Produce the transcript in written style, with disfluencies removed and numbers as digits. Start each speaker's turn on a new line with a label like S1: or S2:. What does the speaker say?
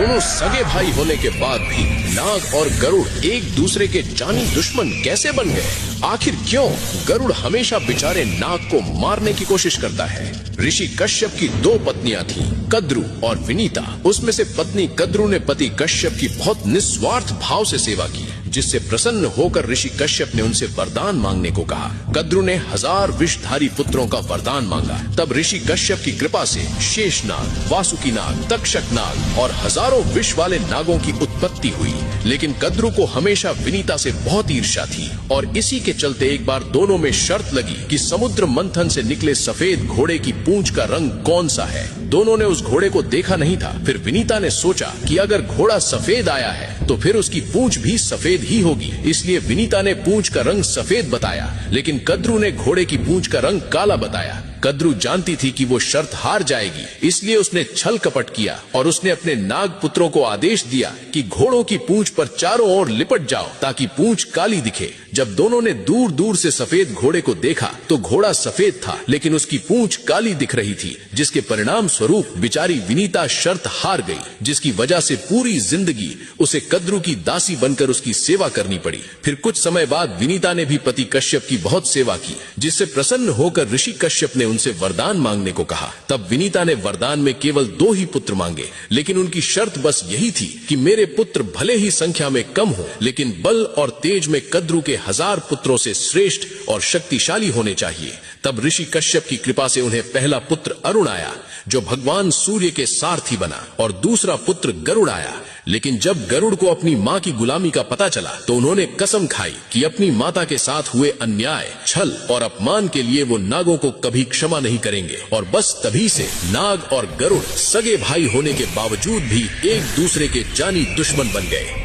S1: दोनों सगे भाई होने के बाद भी नाग और गरुड़ एक दूसरे के जानी दुश्मन कैसे बन गए? आखिर क्यों गरुड़ हमेशा बेचारे नाग को मारने की कोशिश करता है? ऋषि कश्यप की 2 पत्नियां थीं, कद्रु और विनीता। उसमें से पत्नी कद्रु ने पति कश्यप की बहुत निस्वार्थ भाव से सेवा की, जिससे प्रसन्न होकर ऋषि कश्यप ने उनसे वरदान मांगने को कहा। कद्रु ने 1000 विषधारी पुत्रों का वरदान मांगा। तब ऋषि कश्यप की कृपा से शेषनाग, वासुकी नाग, तक्षक नाग और हजारों विष वाले नागों की उत्पत्ति हुई। लेकिन कद्रु को हमेशा विनीता से बहुत ईर्ष्या थी और इसी के चलते एक बार दोनों में शर्त लगी कि समुद्र मंथन से निकले सफेद घोड़े की पूंछ का रंग कौन सा है। दोनों ने उस घोड़े को देखा नहीं था। फिर विनीता ने सोचा कि अगर घोड़ा सफेद आया है तो फिर उसकी पूंछ भी सफेद ही होगी। इसलिए विनीता ने पूंछ का रंग सफेद बताया, लेकिन कद्रु ने घोड़े की पूंछ का रंग काला बताया। कद्रु जानती थी कि वो शर्त हार जाएगी, इसलिए उसने छल कपट किया और उसने अपने नाग पुत्रों को आदेश दिया कि घोड़ों की पूंछ पर चारों ओर लिपट जाओ ताकि पूंछ काली दिखे। जब दोनों ने दूर दूर से सफेद घोड़े को देखा तो घोड़ा सफेद था, लेकिन उसकी पूंछ काली दिख रही थी, जिसके परिणाम स्वरूप बेचारी विनीता शर्त हार गई, जिसकी वजह से पूरी जिंदगी उसे कद्रु की दासी बनकर उसकी सेवा करनी पड़ी। फिर कुछ समय बाद विनीता ने भी पति कश्यप की बहुत सेवा की, जिससे प्रसन्न होकर ऋषि कश्यप ने उनसे वरदान मांगने को कहा। तब विनीता ने वरदान में केवल 2 ही पुत्र मांगे, लेकिन उनकी शर्त बस यही थी कि मेरे पुत्र भले ही संख्या में कम हो, लेकिन बल और तेज में कद्रु के 1000 पुत्रों से श्रेष्ठ और शक्तिशाली होने चाहिए। तब ऋषि कश्यप की कृपा से उन्हें पहला पुत्र अरुण आया, जो भगवान सूर्य के सारथी बना, और दूसरा पुत्र गरुड़ आया। लेकिन जब गरुड़ को अपनी माँ की गुलामी का पता चला तो उन्होंने कसम खाई कि अपनी माता के साथ हुए अन्याय, छल और अपमान के लिए वो नागों को कभी क्षमा नहीं करेंगे। और बस तभी से नाग और गरुड़ सगे भाई होने के बावजूद भी एक दूसरे के जानी दुश्मन बन गए।